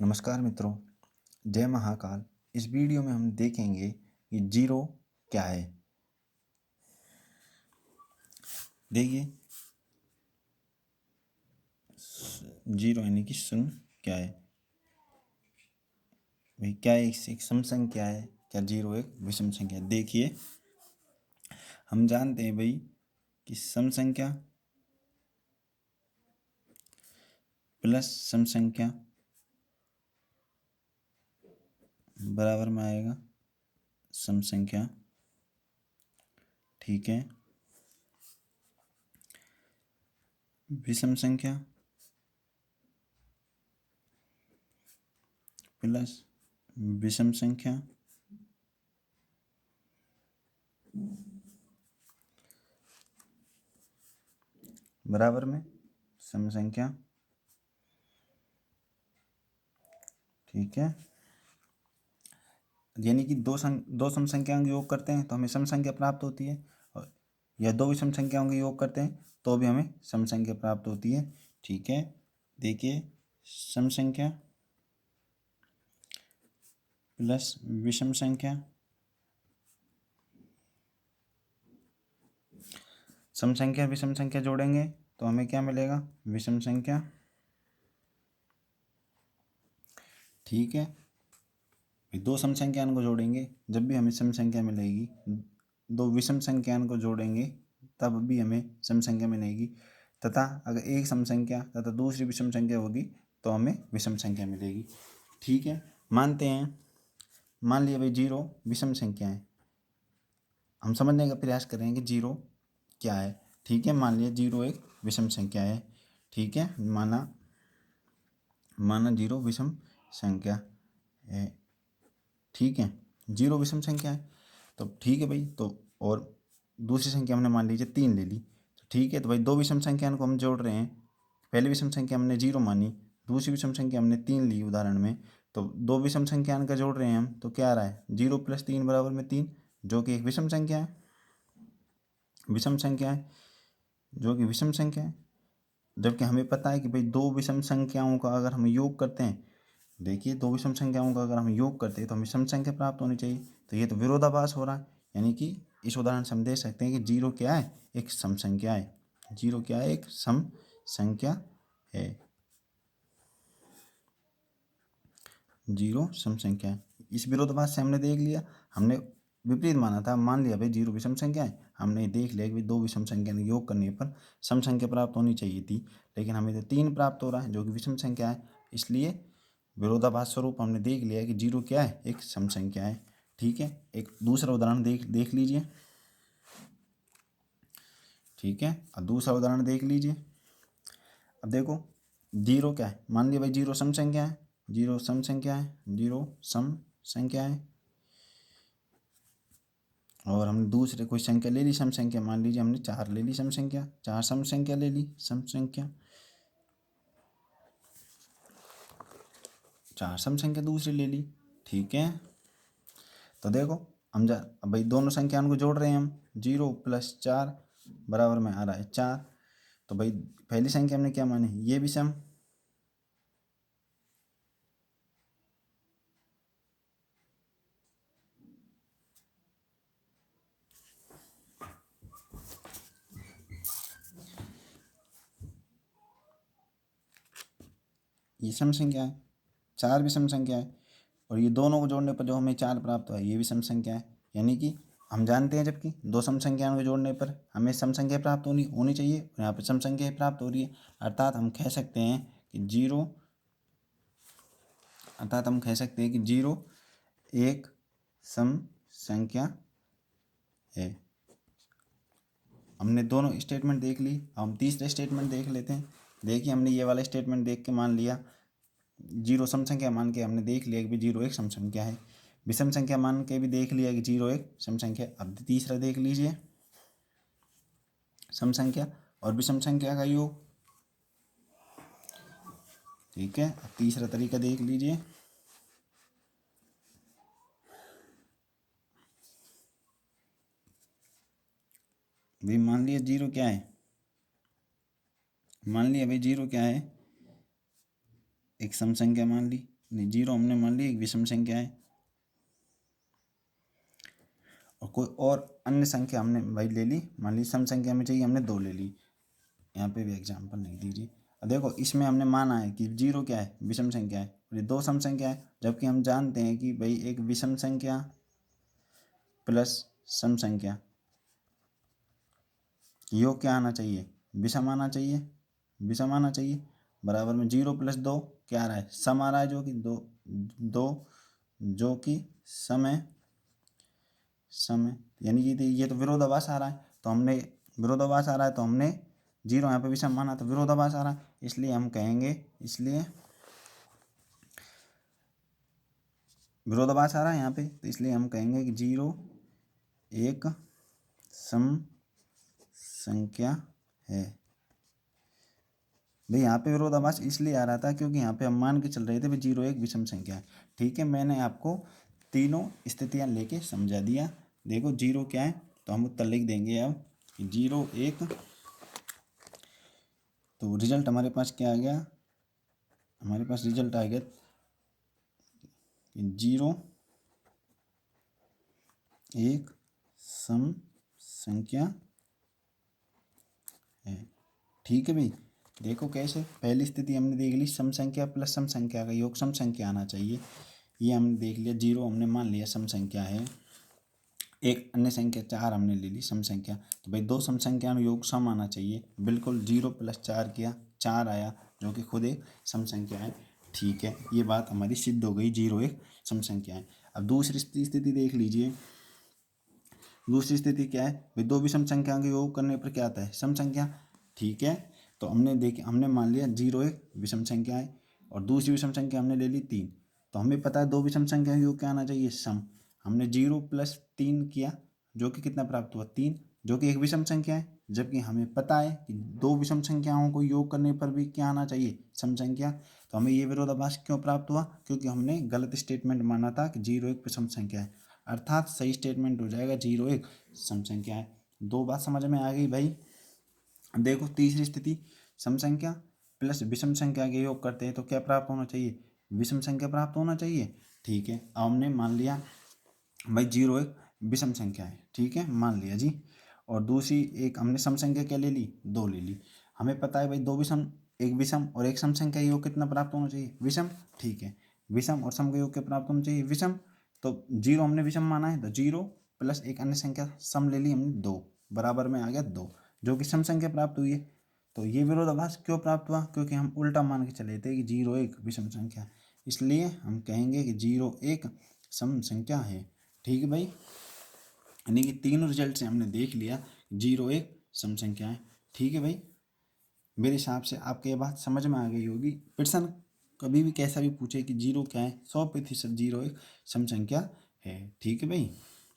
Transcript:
नमस्कार मित्रों, जय महाकाल। इस वीडियो में हम देखेंगे कि जीरो क्या है। देखिए, जीरो यानी कि शून्य क्या है भाई। क्या एक सम संख्या है? क्या जीरो एक विषम संख्या है? देखिए, हम जानते हैं भाई कि सम संख्या प्लस सम संख्या बराबर में आएगा सम संख्या। ठीक है, विषम संख्या प्लस विषम संख्या बराबर में सम संख्या। ठीक है, यानी कि दो सम संख्याओं का योग करते हैं तो हमें सम संख्या प्राप्त होती है, और या दो विषम संख्याओं का योग करते हैं तो भी हमें सम संख्या प्राप्त होती है। ठीक है, देखिए, सम संख्या प्लस विषम संख्या, सम संख्या विषम संख्या जोड़ेंगे तो हमें क्या मिलेगा? विषम संख्या। ठीक है, दो सम संख्याओं को जोड़ेंगे जब भी हमें सम संख्या मिलेगी, दो विषम संख्याओं को जोड़ेंगे तब भी हमें सम संख्या मिलेगी, तथा अगर एक सम संख्या तथा दूसरी विषम संख्या होगी तो हमें विषम संख्या मिलेगी। ठीक है, मानते हैं, मान लिया भाई जीरो विषम संख्या है। हम समझने का प्रयास करेंगे कि जीरो क्या है। ठीक है, मान लिया जीरो एक विषम संख्या है। ठीक है, माना जीरो विषम संख्या है। ठीक है, जीरो विषम संख्या है तो ठीक है भाई। तो और दूसरी संख्या हमने मान लीजिए तीन ले ली, तो ठीक है। तो भाई दो विषम संख्या को हम जोड़ रहे हैं। पहली विषम संख्या हमने जीरो मानी, दूसरी विषम संख्या हमने तीन ली उदाहरण में। तो दो विषम संख्या का जोड़ रहे हैं हम, तो क्या आ रहा है? जीरो प्लस तीन बराबर में तीन, जो कि एक विषम संख्या है। विषम संख्या है जो कि विषम संख्या है, जबकि हमें पता है कि भाई दो विषम संख्याओं का अगर हम योग करते हैं, देखिए दो विषम संख्याओं का अगर हम योग करते हैं तो हमें सम संख्या प्राप्त होनी चाहिए। तो ये तो विरोधाभास हो रहा है, यानी कि इस उदाहरण से हम देख सकते हैं कि जीरो क्या है? एक सम संख्या है। जीरो क्या है? एक सम संख्या है। जीरो सम संख्या है। इस विरोधाभास से हमने देख लिया, हमने विपरीत माना था, मान लिया भाई जीरो विषम संख्या है, हमने देख लिया कि भाई दो विषम संख्या का योग करने पर सम संख्या प्राप्त होनी चाहिए थी, लेकिन हमें तो तीन प्राप्त हो रहा है जो कि विषम संख्या है। इसलिए विरोधाभास स्वरूप हमने देख लिया कि जीरो क्या है? एक सम संख्या है। ठीक है, एक दूसरा उदाहरण देख लीजिए। ठीक है, अब दूसरा उदाहरण देख लीजिए। अब देखो, जीरो क्या है? मान लिया भाई जीरो सम संख्या है, जीरो सम संख्या है, जीरो सम संख्या है, और हमने दूसरे कोई संख्या ले ली सम संख्या, मान लीजिए हमने चार ले ली सम संख्या, चार सम संख्या ले ली सम संख्या, चार सम संख्या दूसरी ले ली। ठीक है, तो देखो हम अब भाई दोनों संख्याओं को जोड़ रहे हैं हम, जीरो प्लस चार बराबर में आ रहा है चार। तो भाई पहली संख्या हमने क्या मानी? ये भी सम, ये सम संख्या है, चार भी सम संख्या है, और ये दोनों को जोड़ने पर जो हमें चार प्राप्त हुआ ये भी सम संख्या है। यानी कि हम जानते हैं जबकि दो सम संख्याओं को जोड़ने पर हमें सम संख्या प्राप्त होनी होनी चाहिए, और यहाँ पर सम संख्या ही प्राप्त हो रही है। अर्थात हम कह सकते हैं कि जीरो एक सम संख्या है। हमने दोनों स्टेटमेंट देख ली, अब हम तीसरा स्टेटमेंट देख लेते हैं। देखिए, हमने ये वाला स्टेटमेंट देख के मान लिया, जीरो सम संख्या मान के हमने देख लिया कि जीरो एक सम संख्या है। विषम संख्या मान के भी देख लिया कि जीरो एक सम संख्या। अब तीसरा देख लीजिए, सम संख्या और विषम संख्या का योग। ठीक है, अब तीसरा तरीका देख लीजिए। भाई मान लिया जीरो क्या है? मान लिया भाई जीरो क्या है? एक सम संख्या मान ली, नहीं, जीरो हमने मान ली एक विषम संख्या है, और कोई और अन्य संख्या हमने भाई ले ली, मान ली सम संख्या में चाहिए हमने 2 ले ली। यहाँ पे भी एग्जाम्पल लिख दीजिए। अब देखो इसमें हमने माना है कि जीरो क्या है, विषम संख्या है, और ये 2 सम संख्या है, जबकि हम जानते हैं कि भाई एक विषम संख्या प्लस सम संख्या योग क्या आना चाहिए, विषम आना चाहिए, विषम आना चाहिए। बराबर में 0 + 2 क्या आ रहा है, सम आ रहा है, जो कि 2 जो कि सम है, यानी कि ये तो विरोधाभास आ रहा है, तो हमने विरोधाभास आ रहा है तो हमने 0 यहाँ पे विषम माना, तो विरोधाभास आ रहा है, इसलिए हम कहेंगे, इसलिए विरोधाभास आ रहा है यहाँ पे, तो इसलिए हम कहेंगे कि 0 एक सम संख्या है। भाई यहाँ पे विरोधाभास इसलिए आ रहा था क्योंकि यहाँ पे हम मान के चल रहे थे भाई 0 एक विषम संख्या है। ठीक है, मैंने आपको तीनों स्थितियाँ लेके समझा दिया। देखो 0 क्या है, तो हम उत्तर लिख देंगे अब 0 एक, तो रिजल्ट हमारे पास क्या आ गया, हमारे पास रिजल्ट आ गया 0 एक सम संख्या है। ठीक है भाई, देखो कैसे, पहली स्थिति हमने देख ली, सम संख्या प्लस सम संख्या का योग सम संख्या आना चाहिए, ये हमने देख लिया। 0 हमने मान लिया सम संख्या है, एक अन्य संख्या 4 हमने ले ली सम संख्या, तो भाई 2 सम संख्या में योग सम आना चाहिए, बिल्कुल 0 + 4 किया 4 आया, जो कि खुद एक सम संख्या है। ठीक है, ये बात हमारी सिद्ध हो गई, 0 एक सम संख्या है। अब दूसरी स्थिति देख लीजिए, दूसरी स्थिति क्या है भाई, 2 विषम संख्या के योग करने पर क्या आता है, सम संख्या। ठीक है, तो हमने मान लिया 0 एक विषम संख्या है, और दूसरी विषम संख्या हमने ले ली 3, तो हमें पता है 2 विषम संख्या का योग क्या आना चाहिए, सम। हमने 0 + 3 किया, जो कि कितना प्राप्त हुआ 3, जो कि एक विषम संख्या है, जबकि हमें पता है कि 2 विषम संख्याओं को योग करने पर भी क्या आना चाहिए, सम संख्या। तो हमें ये विरोधाभास क्यों प्राप्त हुआ, क्योंकि हमने गलत स्टेटमेंट माना था कि 0 एक विषम संख्या है, अर्थात सही स्टेटमेंट हो जाएगा 0 एक सम संख्या है। 2 बात समझ में आ गई भाई। देखो तीसरी स्थिति, सम संख्या प्लस विषम संख्या के योग करते हैं तो क्या प्राप्त होना चाहिए, विषम संख्या प्राप्त होना चाहिए। ठीक है, अब हमने मान लिया भाई 0 एक विषम संख्या है, ठीक है मान लिया जी, और दूसरी एक हमने सम संख्या क्या ले ली, 2 ले ली। हमें पता है भाई 2 विषम, एक विषम और एक सम संख्या योग कितना प्राप्त होना चाहिए, विषम। ठीक है, विषम और सम का योग क्या प्राप्त होना चाहिए, विषम। तो 0 हमने विषम माना है, तो 0 + एक अन्य संख्या सम ले ली हमने 2, बराबर में आ गया 2, जो कि सम संख्या प्राप्त हुई है। तो ये विरोधाभास क्यों प्राप्त हुआ, क्योंकि हम उल्टा मान के चले थे कि 0 एक विषम संख्या, इसलिए हम कहेंगे कि 0 एक सम संख्या है। ठीक है भाई, यानी कि तीनों रिजल्ट से हमने देख लिया 0 एक सम संख्या है। ठीक है भाई, मेरे हिसाब से आपको ये बात समझ में आ गई होगी। प्रश्न कभी भी कैसा भी पूछे कि 0 क्या है, 100% 0 एक सम संख्या है। ठीक है भाई।